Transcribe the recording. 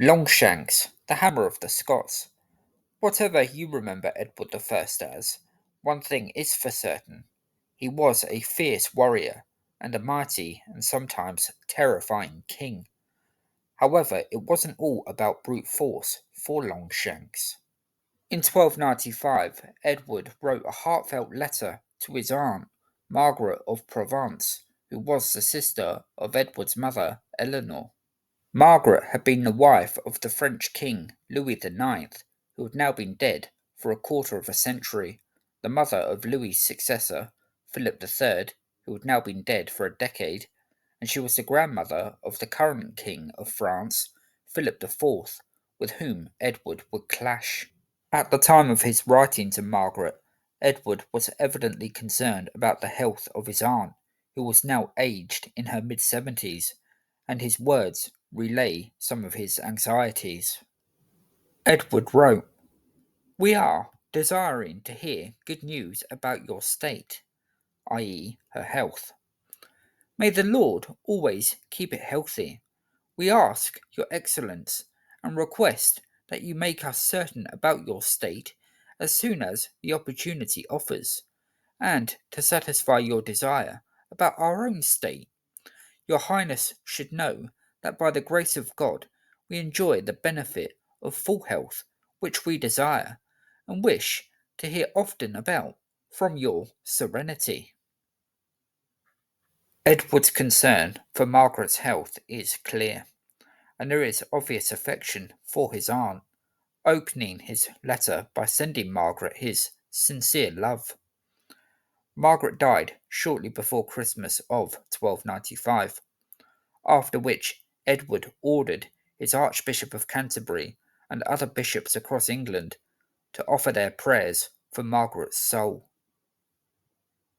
Longshanks, the hammer of the Scots. Whatever you remember Edward the First as, one thing is for certain. He was a fierce warrior and a mighty and sometimes terrifying king. However, it wasn't all about brute force for Longshanks. In 1295, Edward wrote a heartfelt letter to his aunt, Margaret of Provence, who was the sister of Edward's mother, Eleanor. Margaret had been the wife of the French king Louis IX, who had now been dead for a quarter of a century, the mother of Louis's successor, Philip III, who had now been dead for a decade, and she was the grandmother of the current king of France, Philip IV, with whom Edward would clash. At the time of his writing to Margaret, Edward was evidently concerned about the health of his aunt, who was now aged in her mid-70s, and his words relay some of his anxieties. Edward wrote, "We are desiring to hear good news about your state, i.e., her health. May the Lord always keep it healthy. We ask your excellence and request that you make us certain about your state as soon as the opportunity offers, and to satisfy your desire about our own state. Your Highness should know that by the grace of God we enjoy the benefit of full health, which we desire, and wish to hear often about from your serenity." Edward's concern for Margaret's health is clear, and there is obvious affection for his aunt, opening his letter by sending Margaret his sincere love. Margaret died shortly before Christmas of 1295, after which Edward ordered his Archbishop of Canterbury and other bishops across England to offer their prayers for Margaret's soul.